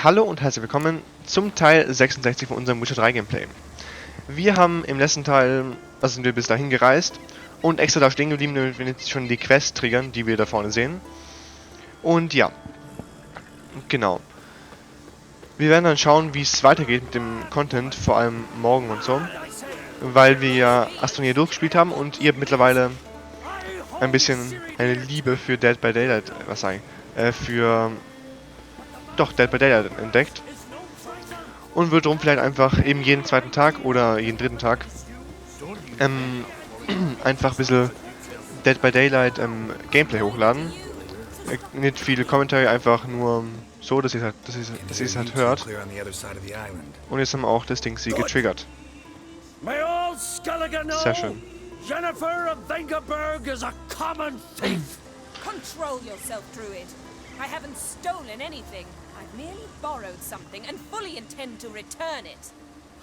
Hallo und herzlich willkommen zum Teil 66 von unserem Witcher 3 Gameplay. Wir haben im letzten Teil, also sind wir bis dahin gereist und extra da stehen geblieben, damit wir jetzt schon die Quest triggern, die wir da vorne sehen. Und ja, genau. Wir werden dann schauen, wie es weitergeht mit dem Content, vor allem morgen und so. Weil wir ja Astronomie durchgespielt haben und ihr habt mittlerweile ein bisschen eine Liebe für Dead by Daylight, Dead by Daylight entdeckt. Und wird darum vielleicht einfach eben jeden zweiten Tag oder jeden dritten Tag einfach ein bisschen Dead by Daylight Gameplay hochladen. Nicht viele Kommentare, einfach nur so, dass ihr es halt hört. Und jetzt haben wir auch das Ding sie getriggert. Sehr schön. Jennifer of Vengerberg is a common thief. Control yourself, Druid. I haven't stolen anything. I've merely borrowed something and fully intend to return it.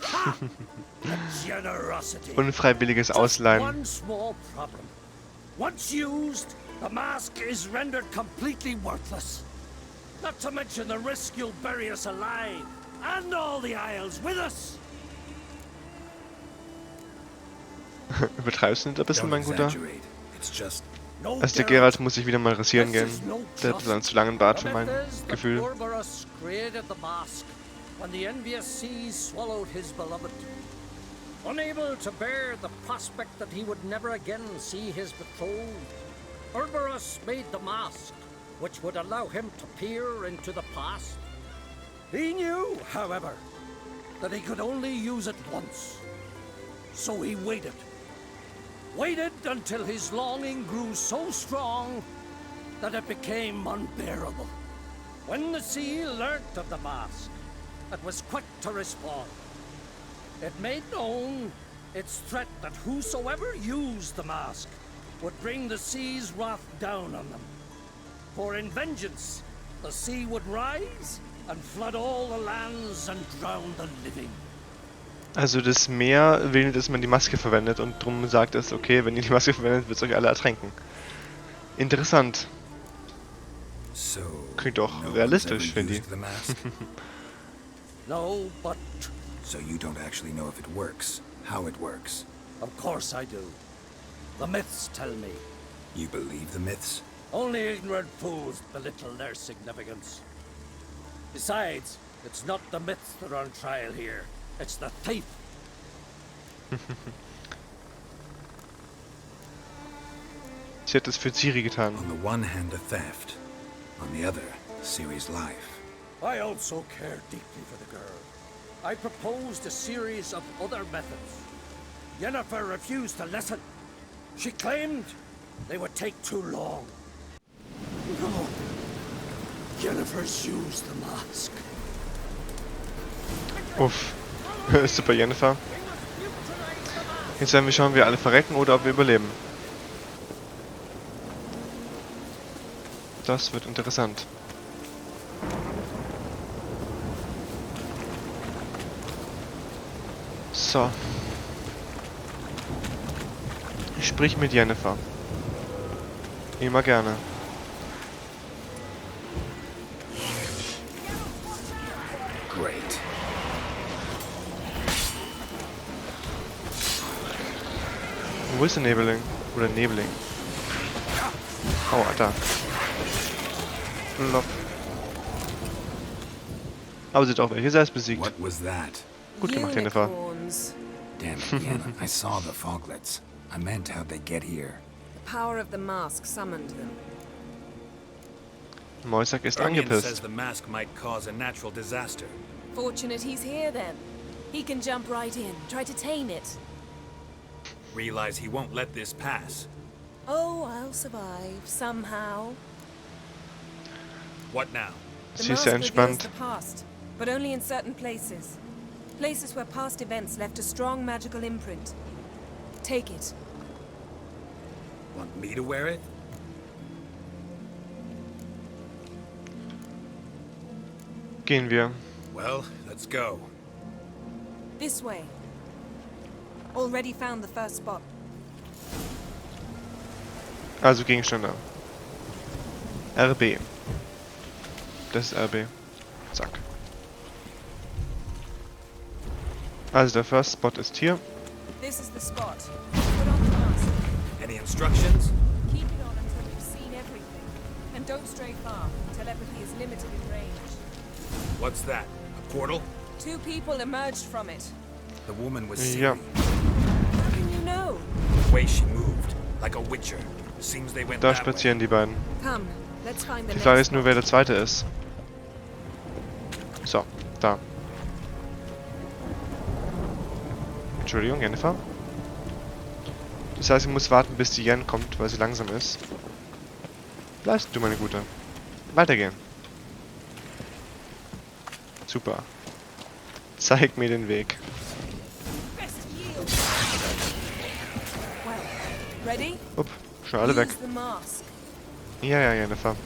Ha! Generosity. Unfreiwilliges Ausleihen. One small problem. Once used, the mask is rendered completely worthless. Not to mention the risk you'll bury us alive and all the Isles with us. Übertreibst du nicht ein bisschen, mein Guter? Also der Geralt muss sich wieder mal rasieren gehen. Der hat einen zu langen Bart für mein Gefühl. Unable to bear the prospect that he would never again see his betrothed, Urberus made the mask, which would allow him to peer into the past. He knew, however, that he could only use it once. So he waited. Waited until his longing grew so strong that it became unbearable. When the sea learnt of the mask, it was quick to respond. It made known its threat that whosoever used the mask would bring the sea's wrath down on them. For in vengeance, the sea would rise and flood all the lands and drown the living. Also das Meer will, dass man die Maske verwendet und drum sagt es, okay, wenn ihr die Maske verwendet, wird es euch alle ertränken. Interessant. Klingt doch realistisch, finde ich. No, but... So you don't actually know if it works, how it works. Of course I do. The myths tell me. You believe the myths? Only ignorant fools belittle their significance. Besides, it's not the myths that are on trial here. It's the thief. Sie hat es für Ciri getan. On the one hand, a theft. On the other, Ciri's life. I also care deeply for the girl. I proposed a series of other methods. Yennefer refused to listen. She claimed they would take too long. No. Yennefer's used the mask. Uff. Super, Jennifer. Jetzt werden wir schauen, ob wir alle verrecken oder ob wir überleben. Das wird interessant. So. Ich sprich mit Jennifer. Immer gerne. Great. Wo ist der Nebeling? Oder Nebeling? Oh, da. Flop. Aber sie hat auch welche selbst besiegt. What was that? Gut gemacht, Jennifer. Damn it, Yenna. I saw the foglets. I meant how'd they get here? The power of the mask summoned them. Moisak ist Says angepisst. the mask might cause a natural disaster. Fortunate he's here then. He can jump right in, try to tame it. Realize he won't let this pass. Oh, I'll survive, somehow. What now? The Sie ist mask sehr reveals entspannt. the past, but only in certain places. Places where past events left a strong magical imprint. Take it. Want me to wear it? Gehen wir. Well, let's go. This way. Already found the first spot. Also Gegenstände. RB. Das ist RB. Zack. Also der First Spot ist hier. This is the spot. Put on the mask. Any instructions? Keep it on until you've seen everything. And don't stray far. Telepathy is limited in range. What's that? A portal? 2 people emerged from it. The woman was Siri. Ja, How can you know? The way she moved, like a witcher. Seems they went da that way. spazieren die beiden. Come, let's find the Die Frage next ist nur, wer der Zweite ist. So, da. Entschuldigung, Jennifer. Das heißt, ich muss warten, bis die Jen kommt, weil sie langsam ist. Bleibst du, meine Gute. Weitergehen. Super. Zeig mir den Weg. Best yield. Well, ready? Upp, schon alle weg. Use the mask. Ja, ja, Jennifer.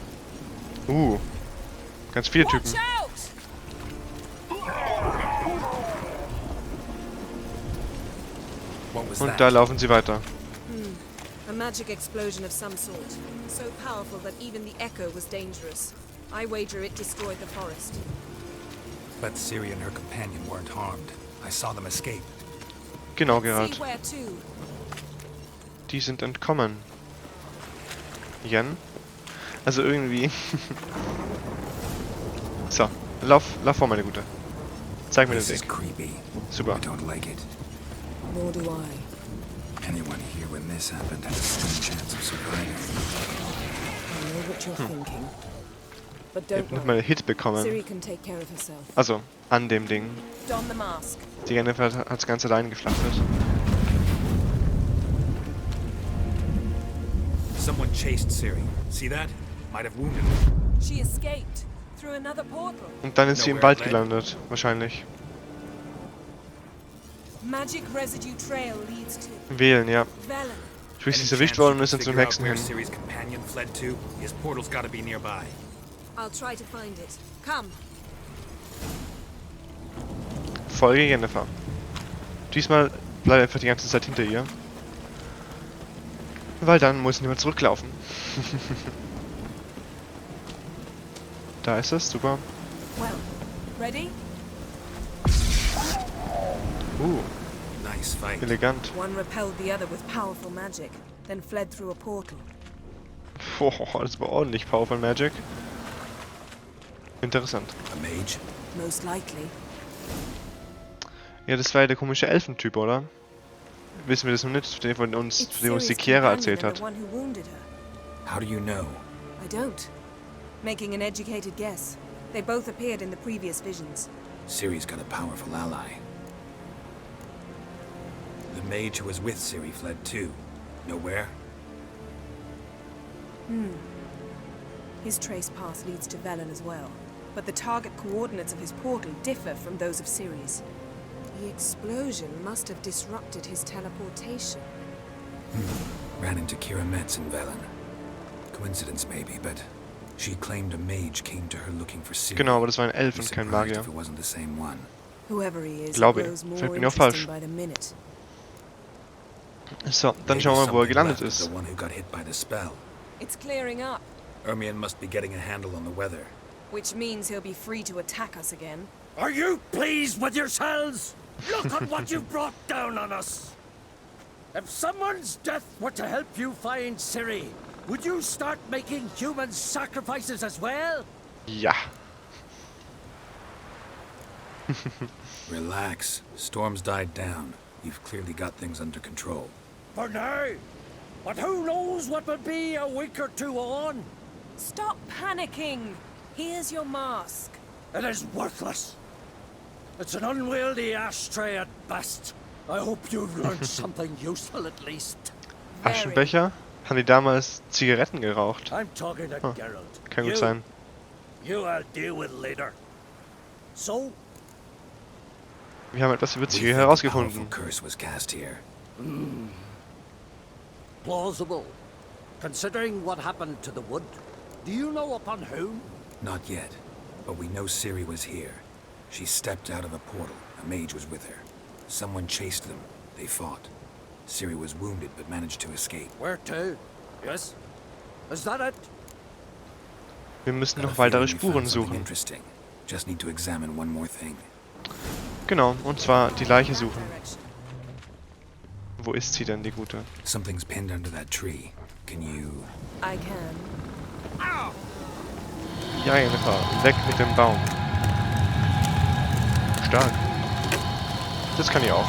Ganz viele Typen. Watch out! What was Und that? da laufen sie weiter. A magic explosion of some sort. So powerful that even the echo was dangerous. I wager it destroyed the forest. But Siri and her companion weren't harmed. I saw them escape. Genau, See Gerald. where to? Die sind entkommen. Jen? Also irgendwie... So, lauf vor, meine Gute. Zeig mir den This is Weg. creepy. Super. I don't like it. Nor do I. Anyone here when this happened had a slim chance of surviving. I know what you're thinking. But Ich hab don't nicht worry. mal einen Hit Siri bekommen. can take care of herself. Also, an dem Ding. Don the mask. Die Jennifer hat das Ganze allein geschlachtet. Someone chased Siri. See that? Might have wounded her. She escaped through another portal. Und dann ist sie im Wald gelandet. Wahrscheinlich. Magic residue trail leads to Wählen, ja. Velen. Sprich, sie Any ist erwischt chance you worden und can ist dann zum figure out Hexen where hin. Siri's companion fled to? His portal's gotta be nearby. I'll try to find it. Come. Folge Jennifer. Diesmal bleib einfach die ganze Zeit hinter ihr. Weil dann muss niemand zurücklaufen. Da ist es, super. Well, ready? Nice fight. Elegant. One repelled the other with powerful magic, then fled through a portal. Boah, das war ordentlich Powerful Magic. Interessant. A mage? Most likely. Ja, das war ja der komische Elfentyp, oder? Wissen wir das noch nicht, den von uns, It's von dem uns die Siri's Chiara companion erzählt and hat. the one who wounded her. How do you know? I don't. Making an educated guess. They both appeared in the previous visions. Siri's got a powerful ally. The mage who was with Siri fled too. Know where? His trace path leads to Velen as well. But the target coordinates of his portal differ from those of Siri's. The explosion must have disrupted his teleportation. Ran into Kira Metz in Velen. Coincidence maybe, but she claimed a mage came to her looking for Siri. Genau, aber das war ein Elf Be und kein surprised Magier. if it wasn't the same one. Whoever he is, Glaube he ihn. grows more Vielleicht bin ich auch falsch. interesting by the minute. So, dann Maybe schauen wir mal, wo er something gelandet left of ist. The one who got hit by the spell. It's clearing up, Ermion must be getting a handle on the weather. Which means he'll be free to attack us again. Are you pleased with yourselves? Look at what you've brought down on us. If someone's death were to help you find Siri, would you start making human sacrifices as well? Ja. Relax. Storm's died down. You've clearly got things under control. For now. But who knows what will be a week or two on? Stop panicking. Here's your mask. It is worthless. It's an unwieldy ashtray at best. I hope you've learned something useful at least. Aschenbecher? Haben die damals Zigaretten geraucht? I'm talking to Huh. Geralt. Kann gut sein. You I'll deal with later. So, Wir haben etwas über We Ziege think a herausgefunden. powerful curse was cast here. plausible. Considering what happened to the wood, do you know upon whom? Not yet, but we know Siri was here. She stepped out of a portal. A mage was with her. Someone chased them. They fought. Siri was wounded but managed to escape. Where to? Yes? Is that it? Wir müssen Got a noch weitere feeling we Spuren found something suchen. interesting. Just need to examine one more thing. Genau, und zwar die Leiche suchen. Wo ist sie denn, die Gute? Something's pinned under that tree. Can you... I can. Ja, Jennifer, weg mit dem Baum. Stark. Das kann ich auch.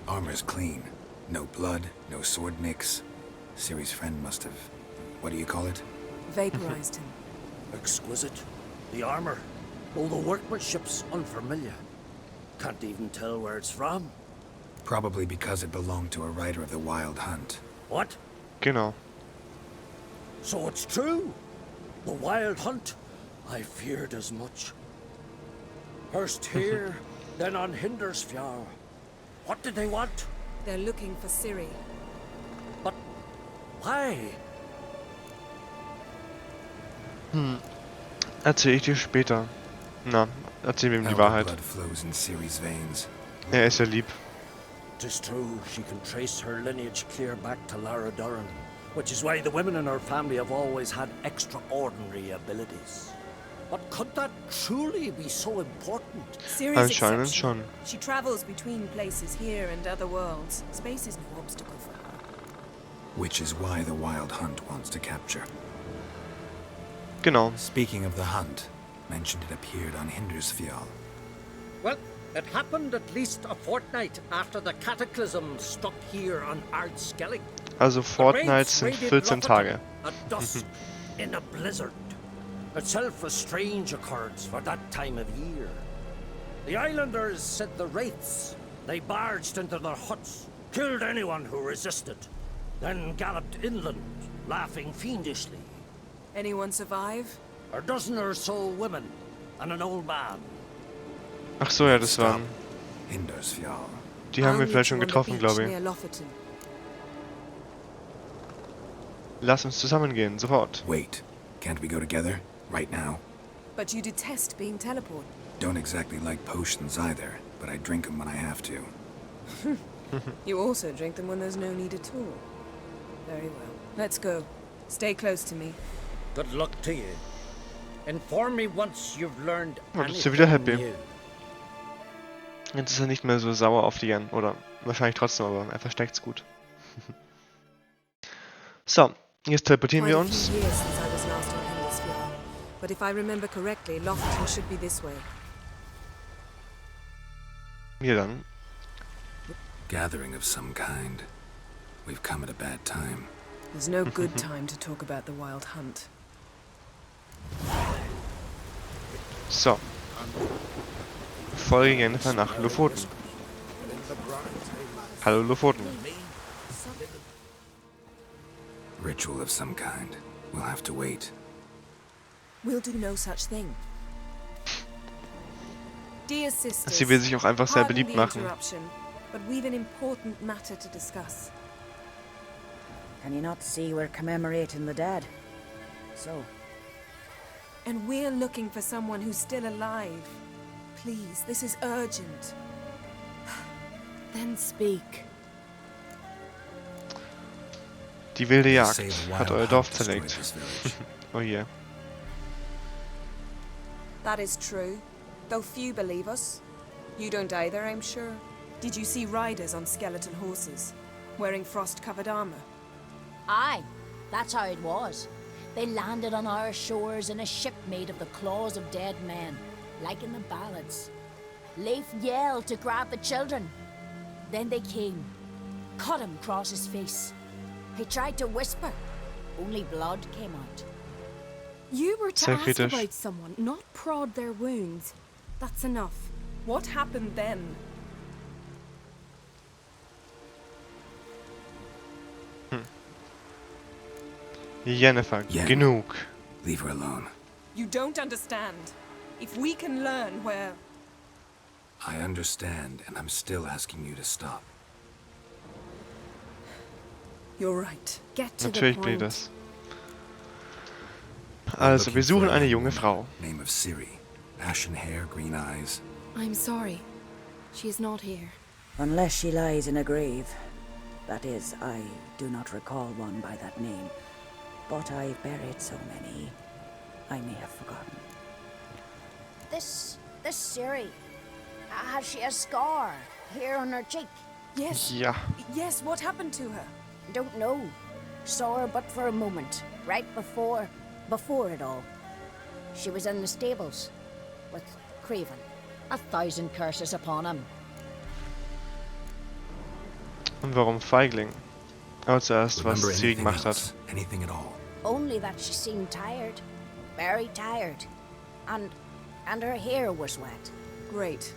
Armor's clean. No blood, no sword nicks. Ciri's friend must have... What do you call it? Vaporized him. Exquisite. The armor. All the workmanship's unfamiliar. Can't even tell where it's from. Probably because it belonged to a rider of the Wild Hunt. What? Genau. So it's true. The Wild Hunt. I feared as much. First here, then on Hindersfjall. What did they want? They're looking for Ciri. But why? Erzähl ich dir später. Na, erzähl mir die Elder Wahrheit. blood flows in Ciri's veins. Er ist ja lieb. 'Tis true, she can trace her lineage clear back to Lara Duran, which is why the women in her family have always had extraordinary abilities. But could that truly be so important? Ciri's Anscheinend exceptional. schon. She travels between places here and other worlds. Space is no obstacle for her. Which is why the Wild Hunt wants to capture. Genau. Speaking of the hunt, mentioned it appeared on Hindersfjall. Well, it happened at least a fortnight after the cataclysm struck here on Ardskellig. Also Fortnite sind 14 Tage. At dusk, in a blizzard. Itself a strange occurrence for that time of year. The islanders said the wraiths. They barged into their huts, killed anyone who resisted, then galloped inland, laughing fiendishly. Anyone survive? A dozen or so women and an old man. Ach so, ja, das waren... Hindersfjall. Die haben wir I'll vielleicht meet schon you on the getroffen, beach glaube ich. near Lofoten. Lass uns zusammengehen, sofort. Wait, can't we go together? Right now? But you detest being teleported. Don't exactly like potions either, but I drink them when I have to. You also drink them when there's no need at all. Very well. Let's go. Stay close to me. Good luck to you. Inform me once you've learned Oh, das ist ja wieder anything happy. new. Jetzt ist er nicht mehr so sauer auf die Jan. Oder wahrscheinlich trotzdem, aber er versteckt's gut. So, jetzt teleportieren wir Quite a uns. few years since I was last on Hindersfjall. But if I remember correctly, Lofoten should be this way. Hier dann. Gathering of some kind. We've come at a bad time. There's no good time to talk about the Wild Hunt. So. Folge Jennifer nach Lofoten. Hallo Lofoten. Ritual of some kind. We'll have to wait. We'll do no such thing. Dear sisters, Sie will sich auch einfach sehr pardon beliebt the machen. interruption, but we've an important matter to discuss. Can you not see we're commemorating the dead? So, And we're looking for someone who's still alive. Please, this is urgent. then speak. Die wilde They Jagd say the hat Wild euer Hunt Dorf destroyed zerlegt. this village. Oh je. That is true, though few believe us. You don't either, I'm sure. Did you see riders on skeleton horses, wearing frost-covered armor? Aye, that's how it was. They landed on our shores in a ship made of the claws of dead men, like in the ballads. Leif yelled to grab the children. Then they came, cut him across his face. He tried to whisper, only blood came out. You were to Sehr ask kritisch. about someone, not prod their wounds. That's enough. What happened then? Jennifer, Jen. genug. Leave her alone. You don't understand. If we can learn where... I understand, and I'm still asking you to stop. You're right. Get to Natürlich the will ich point. das. I'm Also, wir looking for suchen a eine young junge woman, Frau. Name of Ciri. Ashen hair, green eyes. I'm sorry. She is not here. Unless she lies in a grave. That is, I do not recall one by that name. But I've buried so many. I may have forgotten. This Siri, has she a scar here on her cheek? Yes. Ja. Yes, what happened to her? Don't know. Saw her but for a moment, right before it all. She was in the stables with Craven. 1,000 curses upon him. Und warum Feigling? Aber zuerst, was Remember Siri anything gemacht hat. else? Anything at all? Only that she seemed tired. Very tired. And her hair was wet. Great.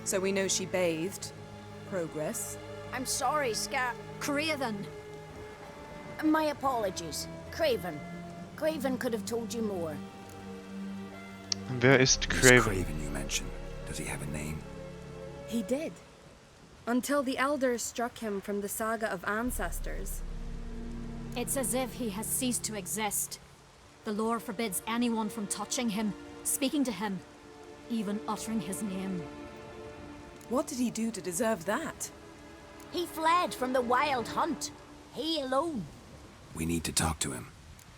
So we know she bathed. Progress. I'm sorry, Craven! My apologies. Craven. Craven could have told you more. Wer ist This Craven? Craven you mentioned. Does he have a name? He did. Until the elders struck him from the saga of ancestors. It's as if he has ceased to exist. The lore forbids anyone from touching him, speaking to him, even uttering his name. What did he do to deserve that? He fled from the wild hunt. He alone. We need to talk to him,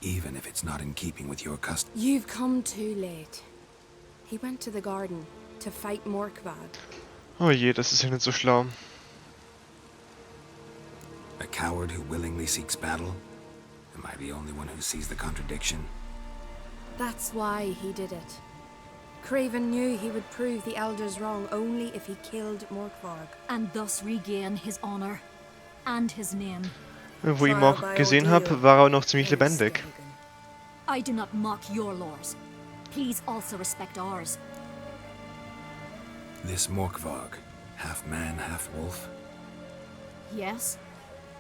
even if it's not in keeping with your custom. You've come too late. He went to the garden to fight Morkvad. Oh je, das ist ja nicht so schlau. A coward who willingly seeks battle? Am I the only one who sees the contradiction? That's why he did it. Craven knew he would prove the elders wrong only if he killed Morkvarg. And thus regain his honor and his name. Wo ich ihn auch gesehen habe, war er noch ziemlich lebendig. I do not mock your laws. Please also respect ours. This Morkvarg, half man, half wolf, Yes,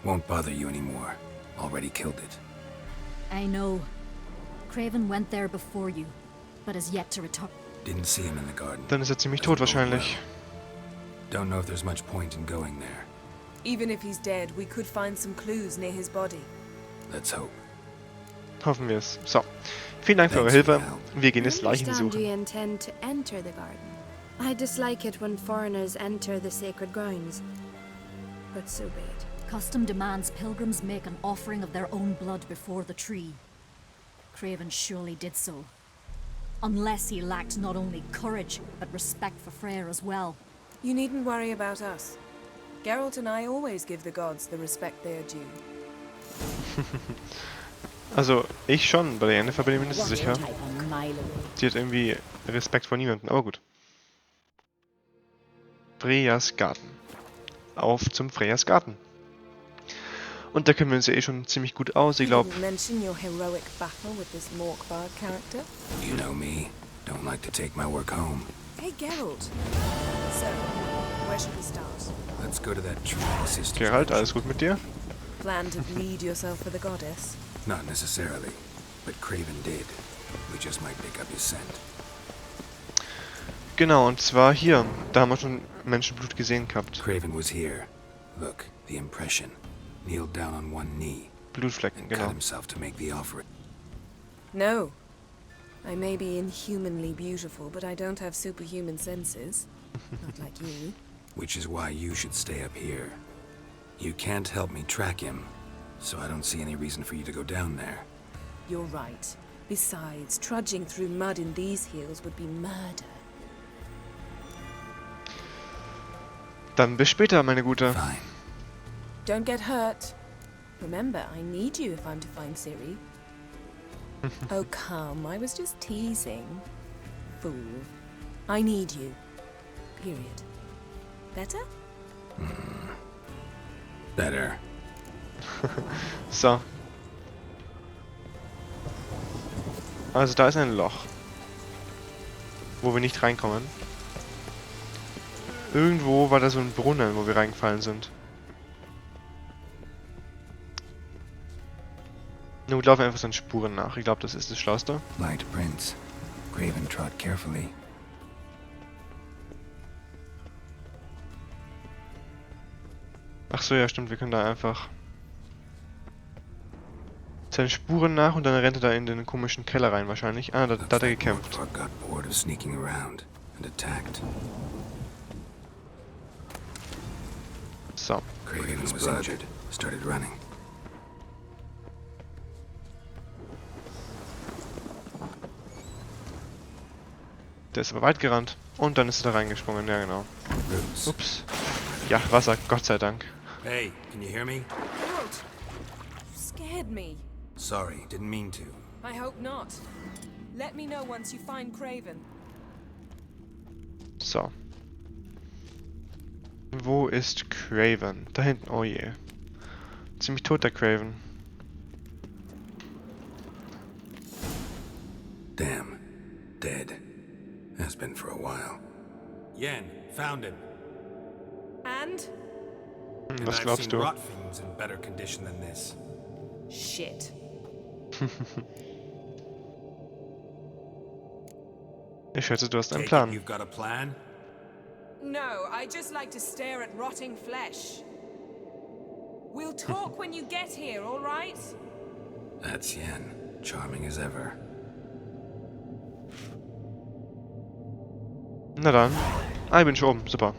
won't bother you anymore. Already killed it. I know. Craven went there before you, but is yet to return. Didn't see him in the garden. Dann ist er ziemlich tot wahrscheinlich. Don't know if there's much point in going there. Even if he's dead, we could find some clues near his body. Let's hope. Hoffen wir es. So. Vielen Dank für eure Hilfe. Wir gehen jetzt Leichen suchen. You intend to enter the garden. I dislike it when foreigners enter the sacred grounds. But so be it. Custom demands pilgrims make an offering of their own blood before the tree. Craven surely did so. Unless he lacked not only courage, but respect for Freyr as well. You needn't worry about us. Geralt and I always give the gods the respect they are due. Also, ich schon, bei der Jennifer bin ich mir nicht so sicher. Type a mile away. Die hat irgendwie Respekt vor niemandem, aber gut. Freyas Garten. Auf zum Freyas Garten. Und da kennen wir uns ja eh schon ziemlich gut aus, ich glaube. You didn't mention your heroic battle with this Morkvarg character. You know me. Don't like to take my work home. Hey, Geralt. So, where should we start? Let's go to that tree sister. Geralt, alles gut mit dir? Plan to bleed yourself for the goddess? Not necessarily, but Craven did. We just might pick up his scent. Genau, und zwar hier. Da haben wir schon Menschenblut gesehen gehabt. Craven was here. Look, the impression. Kneeled down on one knee Blutflecken, and cut genau. himself to make the offering. No. I may be inhumanly beautiful, but I don't have superhuman senses. Not like you. Which is why you should stay up here. You can't help me track him, so I don't see any reason for you to go down there. You're right. Besides, trudging through mud in these hills would be murder. Dann bis später, meine Gute. Fine. Don't get hurt. Remember, I need you if I'm to find Ciri. Oh, come. I was just teasing. Fool. I need you. Period. Better? Better. So. Also da ist ein Loch. Wo wir nicht reinkommen. Irgendwo war da so ein Brunnen, wo wir reingefallen sind. Nun laufen wir einfach seinen Spuren nach. Ich glaube, das ist das Schlauste. Light prints. Craven trod carefully. Ach so, ja stimmt, wir können da einfach seine Spuren nach und dann rennt er da in den komischen Keller rein wahrscheinlich. Ah, da hat er gekämpft. Morkvarg got bored of sneaking around and attacked. So. Craven was injured. Started running. Der ist aber weit gerannt. Und dann ist er da reingesprungen, ja genau. Roots. Ups. Ja, Wasser, Gott sei Dank. Hey, can you hear me? Geralt, you scared me. Sorry, didn't mean to. I hope not. Let me know once you find Craven. So. Wo ist Craven? Da hinten, oh je. Ziemlich tot, der Craven. Damn. Dead. Has been for a while. Yen, found him. And? And Was I've glaubst seen du? rot fiends in better condition than this. Shit. Ich schätze, du hast einen Take it Plan. you've got a plan? No, I just like to stare at rotting flesh. We'll talk when you get here, all right? That's Yen. Charming as ever. Na dann. Ah, ich bin schon oben. Super.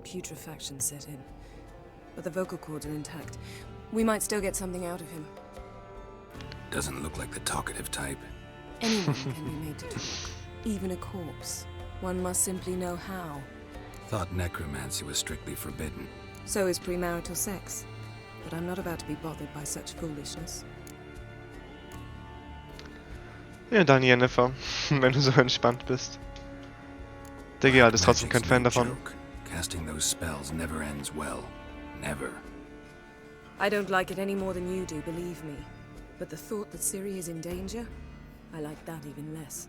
Putrefaction set in. But the vocal cords are intact. We might still get something out of him. Doesn't look like the talkative type. Anyone can be made to talk. Even a corpse. One must simply know how. Thought necromancy was strictly forbidden. So is premarital sex. But I'm not about to be bothered by such foolishness. Ja, dann Jennifer. Wenn du so entspannt bist. Der Geralt ist trotzdem kein Magic's Fan no davon. joke. Casting those spells never ends well. Never. I don't like it any more than you do, believe me. But the thought that Ciri is in danger, I like that even less.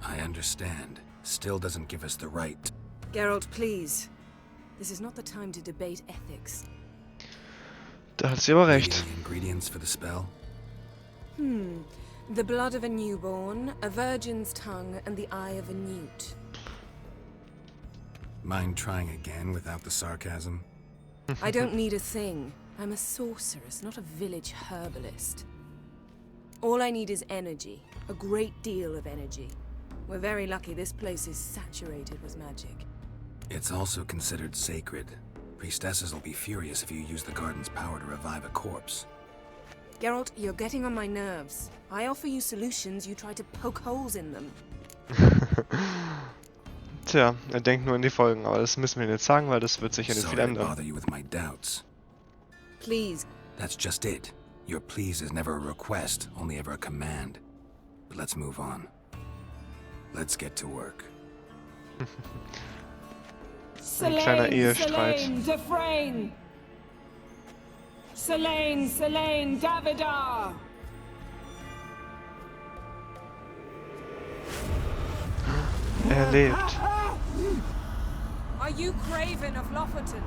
I understand. Still doesn't give us the right. Geralt, please. This is not the time to debate ethics. Da hat sie aber Maybe recht. the ingredients for the spell? The blood of a newborn, a virgin's tongue, and the eye of a newt. Mind trying again without the sarcasm? I don't need a thing. I'm a sorceress, not a village herbalist. All I need is energy. A great deal of energy. We're very lucky this place is saturated with magic. It's also considered sacred. Priestesses will be furious if you use the garden's power to revive a corpse. Geralt, you're getting on my nerves. I offer you solutions, you try to poke holes in them. Tja, er denkt nur an die Folgen, aber das müssen wir nicht sagen, weil das wird sicher nicht viel Sorry to ändern. bother you with my doubts. Please. That's just it. Your please is never a request, only ever a command. But let's move on. Let's get to work. Ein kleiner Ehestreit. Dufresne! Selene, Davidar! Er lebt. Are you Craven of Lofoten?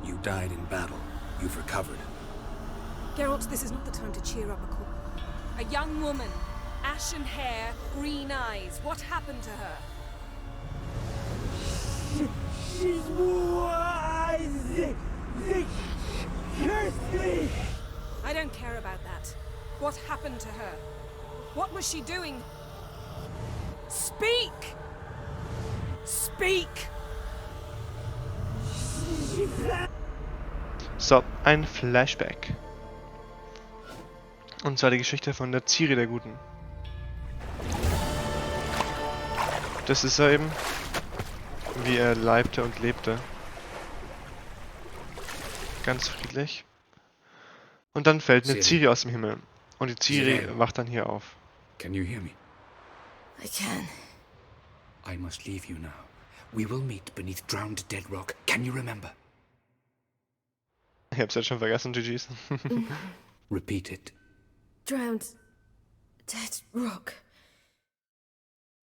You died in battle. You've recovered. Geralt, this is not the time to cheer up a corpse. A young woman, ashen hair, green eyes. What happened to her? She's wise. They cursed me. I don't care about that. What happened to her? What was she doing? Speak! Speak! So, ein Flashback. Und zwar die Geschichte von der Ciri der Guten. Das ist er eben, wie er leibte und lebte. Ganz friedlich. Und dann fällt eine Ciri aus dem Himmel. Und die Ciri wacht dann hier auf. Can you hear me? I can. I must leave you now. We will meet beneath drowned dead rock. Can you remember? Ich hab's jetzt schon vergessen, GG's. Repeat it. Drowned. Dead rock.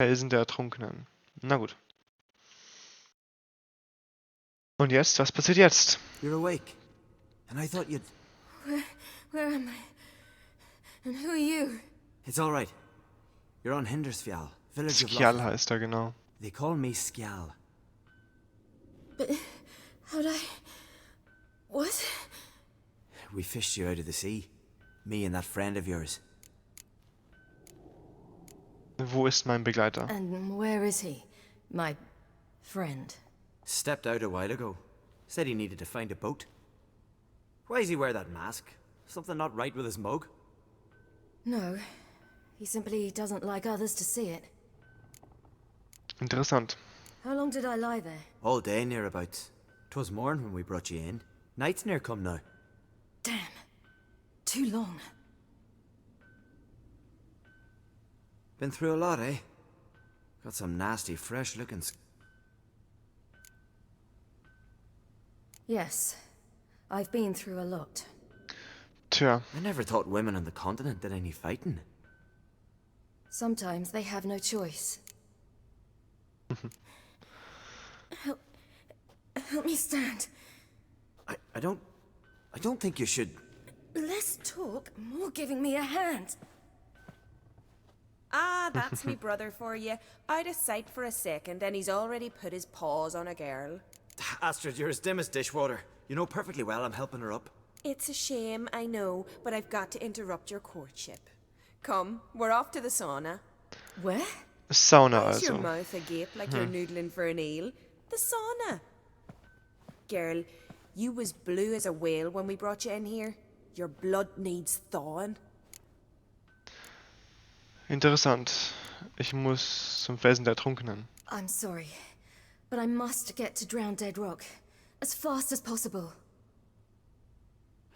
Felsen der Ertrunkenen. Na gut. Und jetzt? Was passiert jetzt? You're awake. And I thought you'd... Where am I? And who are you? It's all right. You're on Hindersfjall, village of Skjall Lofoten. heißt er, genau. They call me Skjall. But how'd I... What? We fished you out of the sea. Me and that friend of yours. Wo ist mein Begleiter? And where is he? My friend. Stepped out a while ago. Said he needed to find a boat. Why does he wear that mask? Something not right with his mug? No. He simply doesn't like others to see it. Interessant. How long did I lie there? All day nearabouts. 'Twas morn when we brought you in. Night's near come now. Damn. Too long. Been through a lot, eh? Got some nasty, fresh-looking... Yes. I've been through a lot. Tja. I never thought women on the continent did any fighting. Sometimes they have no choice. Help me stand. I don't think you should... Less talk, more giving me a hand. Ah, that's me brother for you. Out of sight for a second, and he's already put his paws on a girl. Astrid, you're as dim as dishwater. You know perfectly well I'm helping her up. It's a shame, I know, but I've got to interrupt your courtship. Come, we're off to the sauna. Where? Sauna Why's your also. mouth agape like you're noodling for an eel? The sauna. Girl, you was blue as a whale when we brought you in here. Your blood needs thawing. Interessant. Ich muss zum Felsen der Ertrunkenen. I'm sorry, but I must get to Drowned Dead Rock as fast as possible.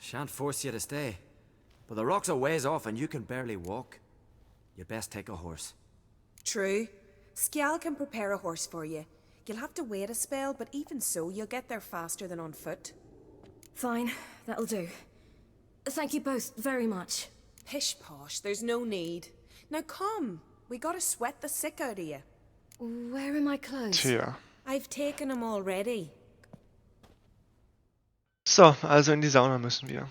Shan't force you to stay. But the rock's a ways off and you can barely walk. You'd best take a horse. True. Skjal can prepare a horse for you. You'll have to wait a spell, but even so, you'll get there faster than on foot. Fine, that'll do. Thank you both very much. Pish-posh, there's no need. Now come, we gotta sweat the sick out of you. Where are my clothes? Tja. I've taken them already. So, also in die Sauna müssen wir.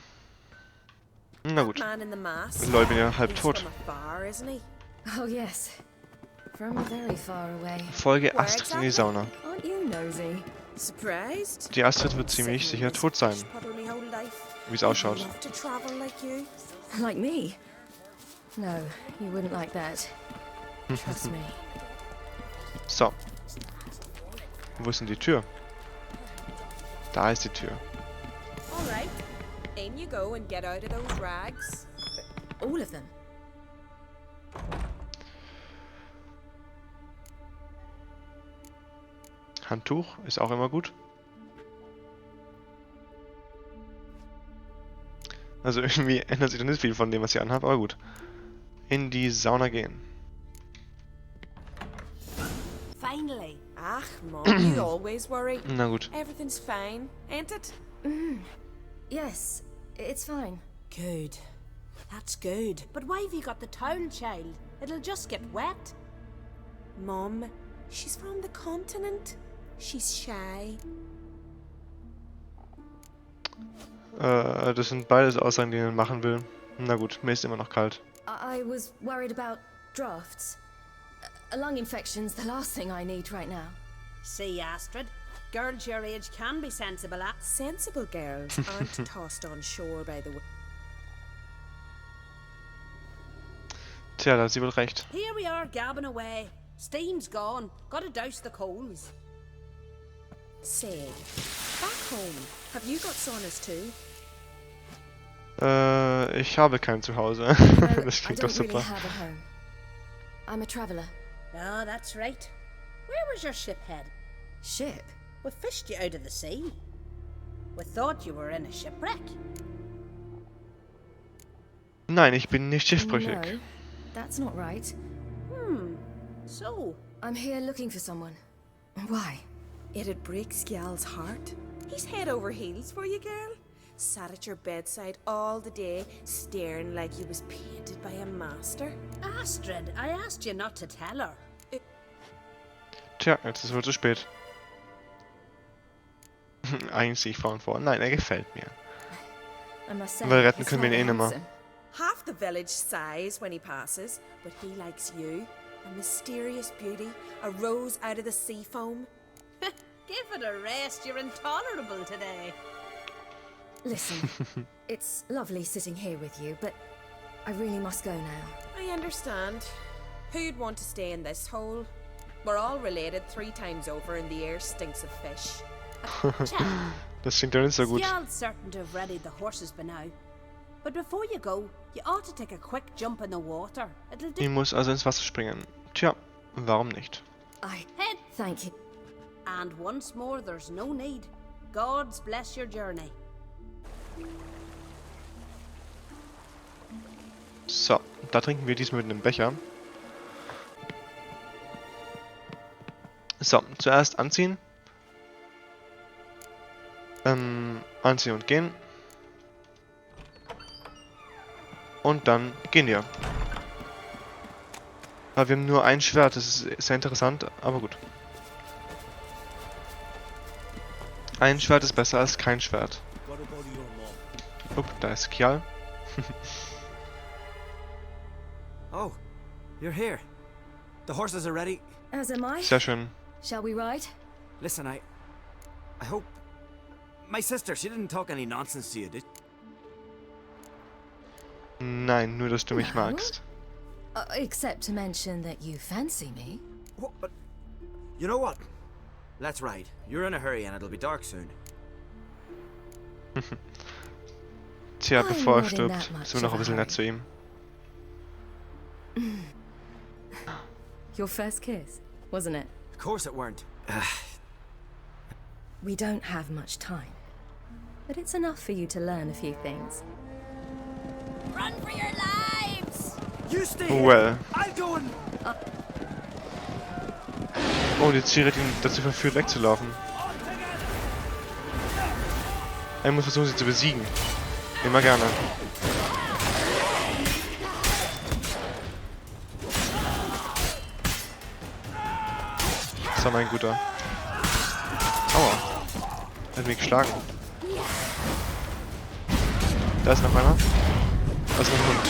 Na gut. Man in the mask. Lol, bin ja halb He's tot. from afar, isn't he? Oh yes, from very far away. Folge Astrid in die Sauna. Aren't you nosy? Surprised? Die Astrid wird ziemlich sicher tot sein, wie es ausschaut. Love to travel like you. Like me? No, you wouldn't like that. Trust me. So. Wo ist denn die Tür? Da ist die Tür. All right. In you go and get out of those rags. All of them? Handtuch ist auch immer gut. Also irgendwie ändert sich doch nicht viel von dem, was ich anhabe, aber gut. In die Sauna gehen. Finally. Ach, Mom, you always worry. Na gut. Everything's fine, ain't it? Yes, it's fine. Good. That's good. But why have you got the towel, child? It'll just get wet. Mom, she's from the continent. She's shy. Das sind beides Aussagen, die man machen will. Na gut, mir ist immer noch kalt. I was worried about drafts. A lung infection's the last thing I need right now. See, Astrid, girls your age can be sensible at. Sensible girls aren't tossed on shore by the way. Tja, da hat sie wohl recht. Here we are gabbing away. Steam's gone. Gotta douse the coals. Say, back home, have you got saunas too? Ich habe kein Zuhause. Das klingt doch I don't really super. have a home. I'm a traveller. Oh, that's right. Where was your ship head? Ship? We fished you out of the sea. We thought you were in a shipwreck. Nein, ich bin nicht schiffbrüchig. No, that's not right. So? I'm here looking for someone. Why? It'd break Skjal's heart. He's head over heels for you, girl. Sat at your bedside all the day, staring like he was painted by a master. Astrid, I asked you not to tell her. Tja, jetzt ist es wohl zu spät. Eigentlich ziehe ich Frauen vor. Nein, er gefällt mir. I must say, Weil retten he's können wir ihn eh highly nimmer. handsome. Half the village sighs when he passes, but he likes you. A mysterious beauty, a rose out of the sea foam. Give it a rest, you're intolerable today. Listen, it's lovely sitting here with you, but I really must go now. I understand. Who'd want to stay in this hole? We're all related 3 times over and the air stinks of fish. Das klingt doch nicht so gut. Skjal's certain to have readied the horses by now. But before you go, you ought to take a quick jump in the water. It'll do. Ich muss also ins Wasser springen. Tja, warum nicht? Head. Thank you. And once more, there's no need. God's bless your journey. So, da trinken wir diesmal mit einem Becher. So, zuerst anziehen. Anziehen und gehen. Und dann gehen wir. Aber wir haben nur ein Schwert, das ist sehr interessant, aber gut. Ein Schwert ist besser als kein Schwert. Da ist Teil. Oh, you're here. The horses are ready. As am I. Sehr schön. Shall we ride? Listen, I hope... My sister, she didn't talk any nonsense to you, did... Nein, nur dass du mich magst. Except to mention that you fancy me. What? But... You know what? Let's ride. You're in a hurry and it'll be dark soon. Tja, bevor er stirbt, sind wir noch ein bisschen nett zu ihm. Your first kiss, wasn't it? Of course it weren't. We don't have much time. But it's enough for you to learn a few things. Run for your lives! You stay Well. here. I'll go and... Oh, die Ciri hat ihn dazu verführt, wegzulaufen. Er muss versuchen, sie zu besiegen. Immer gerne. So, mein Guter. Aua. Er hat mich geschlagen. Da ist noch einer. Da ist noch ein Hund.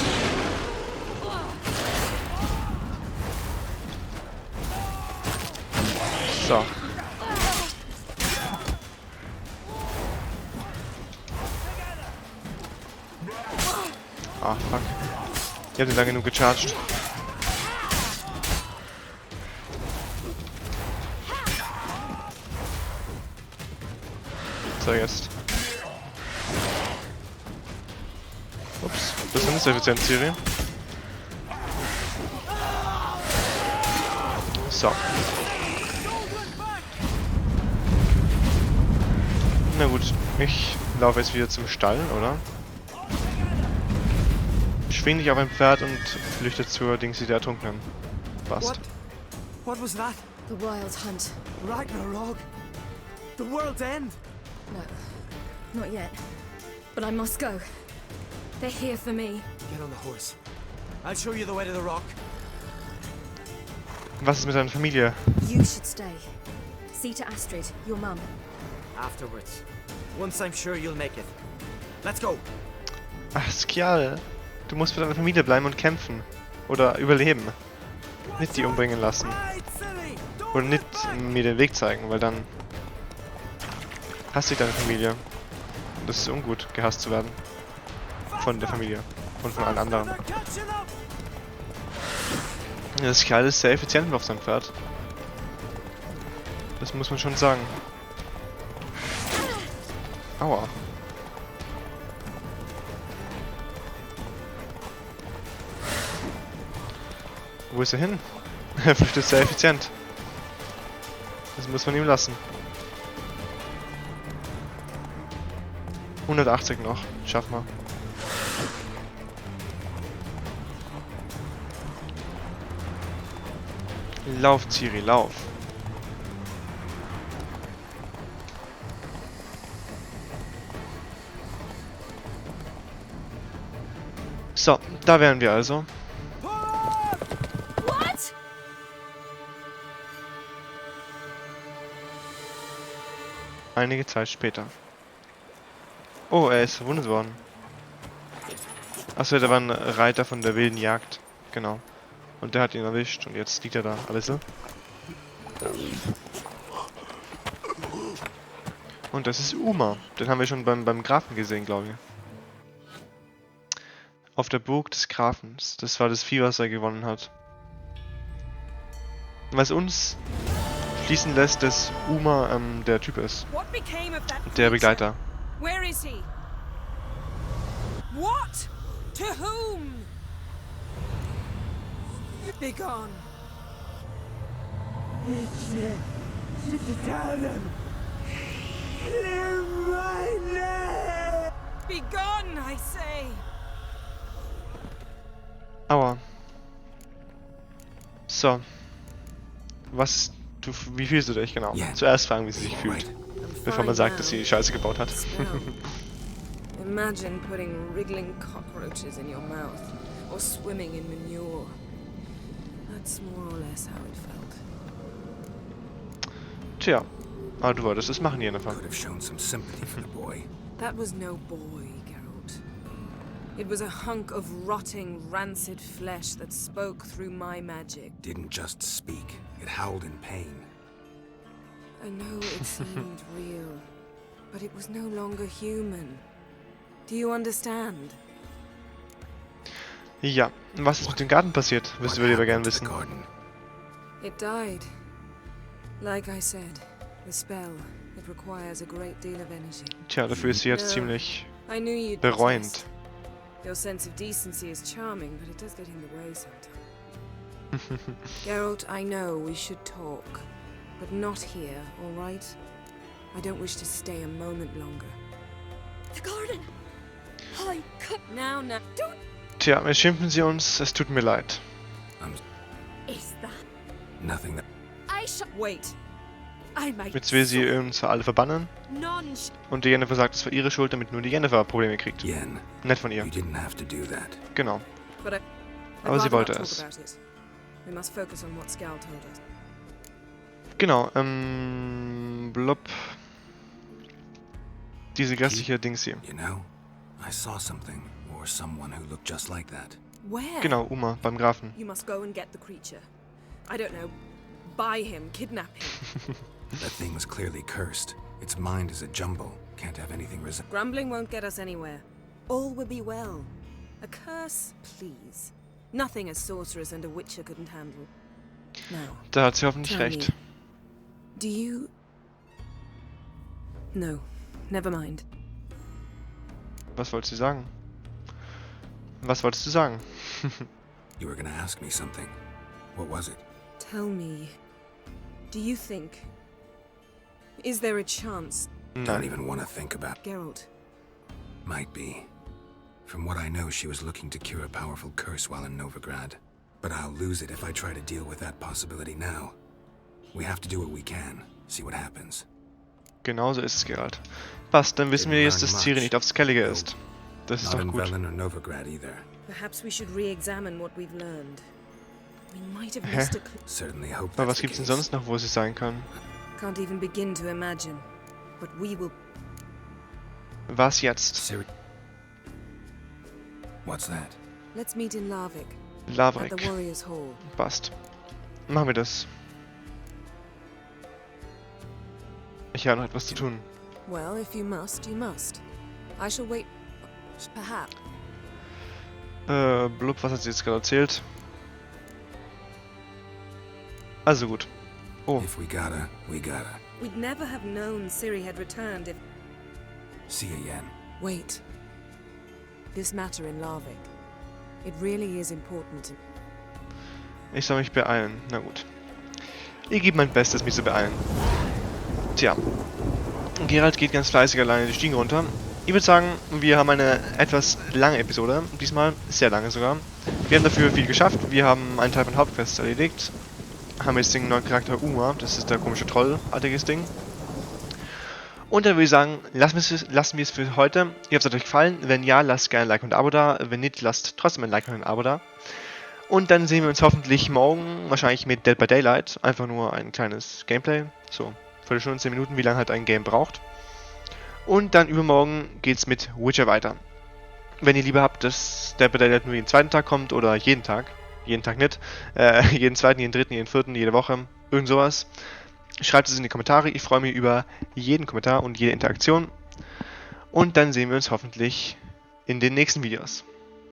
So. Ah, fuck. Ich hab den lange genug gecharged. So, jetzt. Ups, das ist nicht so effizient, Ciri. So. Na gut, ich laufe jetzt wieder zum Stall, oder? Schwing dich auf ein Pferd und flüchte zur Dingsi der Ertrunkenen. Passt. What was that? The Wild Hunt. Ragnarok? The world's end? No, not yet. But I must go. They're here for me. Get on the horse. I'll show you the way to the rock. Was ist mit deiner Familie? You should stay. See to Astrid, your mum. Afterwards. Once I'm sure you'll make it. Let's go. Ach, Skjal. Du musst für deine Familie bleiben und kämpfen. Oder überleben. Nicht die umbringen lassen. Oder nicht mir den Weg zeigen, weil dann hasst dich deine Familie. Das ist ungut, gehasst zu werden. Von der Familie. Und von allen anderen. Das Skjal ist sehr effizient auf seinem Pferd. Das muss man schon sagen. Aua. Wo ist er hin? Er flüchtet sehr effizient. Das muss man ihm lassen. 180 noch. Schaffen wir. Lauf, Ciri, lauf. So, da wären wir also. What? Einige Zeit später. Oh, er ist verwundet worden. Achso, der war ein Reiter von der wilden Jagd. Genau. Und der hat ihn erwischt und jetzt liegt er da. Alles so. Und das ist Uma. Den haben wir schon beim Grafen gesehen, glaube ich. Auf der Burg des Grafens. Das war das Vieh, was er gewonnen hat. Was uns schließen lässt, dass Uma der Typ ist. What became of that Der Begleiter. Where is he? What? To whom? Be gone. Be gone, I say. Aua. So. Wie fühlst du dich genau? Zuerst fragen, wie sie sich fühlt. Bevor man sagt, dass sie Scheiße gebaut hat. Imagine putting wriggling cockroaches in your mouth, or swimming in manure. That's more or less how it felt. Tja, aber du wolltest es machen, Jennifer. Could have shown some sympathy for the boy. That was no boy, Geralt. It was a hunk of rotting, rancid flesh that spoke through my magic. Didn't just speak. It howled in pain. I know it seemed real, but it was no longer human. Do you understand? Ja, was ist mit dem Garten passiert? Wirst du lieber gern wissen. It died. Like I said, the spell, it requires a great deal of energy. Tja, dafür ist sie jetzt ziemlich I knew you'd bereuend. Your sense of decency is charming, but it does get in the way sometimes. Geralt, I know we should talk, but not here, all right? I don't wish to stay a moment longer. The garden! I could... Now, don't... Tja, jetzt schimpfen sie uns, es tut mir leid. Is that... Nothing that... I shall... Wait. I might... Jetzt will sie uns alle verbannen. Und die Jennifer sagt, es war ihre Schuld, damit nur die Jennifer Probleme kriegt. Yen, Nett von ihr. you didn't have to do that. Genau. But Aber sie wollte talk es. about it. We must focus on what Scal told us. Genau, blub. Diese grässliche Dings hier. You know, I saw something, or someone who looked just like that. Where? Genau, Uma, beim Grafen. You must go and get the creature. I don't know. Buy him, kidnap him. That thing was clearly cursed. Its mind is a jumble. Can't have anything Grumbling won't get us anywhere. All will be well. A curse, please. Nothing a sorceress and a witcher couldn't handle. Now, Da hat sie hoffentlich tell recht. me, do you... No, never mind. Was wolltest du sagen? Was wolltest du sagen? You were gonna ask me something. What was it? Tell me, do you think... Is there a chance... Don't even want to think about... Geralt. Might be. From what I know, she was looking to cure a powerful curse while in Novigrad. But I'll lose it if I try to deal with that possibility now. We have to do what we can. See what happens. Genauso ist es, Geralt. Passt, dann wissen wir jetzt, dass Ciri nicht aufs Kellige ist. Das ist doch gut. Perhaps we should re-examine what we've learned. We might have missed a clue. Certainly hope Aber was that's the gibt's denn case. sonst noch, wo sie sein kann? Can't even begin to imagine. But we will... Was jetzt? Ciri. What's that? Let's meet in Larvik. At Lavrik. the Warriors' Hall. Passt. Machen wir das. Ich habe noch etwas zu tun. Well, if you must, you must. I shall wait... Perhaps. Blub, was hat sie jetzt gerade erzählt? Also gut. Oh. If we gotta, we gotta. We'd never have known Ciri had returned if... See you, Yen. Wait. This matter in Larvik. It really is important. Ich soll mich beeilen. Na gut. Ich gebe mein Bestes, mich zu beeilen. Tja. Geralt geht ganz fleißig alleine die Stiegen runter. Ich würde sagen, wir haben eine etwas lange Episode. Diesmal sehr lange sogar. Wir haben dafür viel geschafft. Wir haben einen Teil von Hauptquests erledigt. Haben jetzt den neuen Charakter Uma. Das ist der komische Trollartiges Ding. Und dann würde ich sagen, lassen wir es für heute. Ihr habt es euch gefallen. Wenn ja, lasst gerne ein Like und ein Abo da. Wenn nicht, lasst trotzdem ein Like und ein Abo da. Und dann sehen wir uns hoffentlich morgen, wahrscheinlich mit Dead by Daylight. Einfach nur ein kleines Gameplay. So, Viertelstunde, 10 Minuten, wie lange halt ein Game braucht. Und dann übermorgen geht's mit Witcher weiter. Wenn ihr lieber habt, dass Dead by Daylight nur jeden zweiten Tag kommt oder jeden Tag nicht, jeden zweiten, jeden dritten, jeden vierten, jede Woche, irgend sowas, schreibt es in die Kommentare. Ich freue mich über jeden Kommentar und jede Interaktion. Und dann sehen wir uns hoffentlich in den nächsten Videos.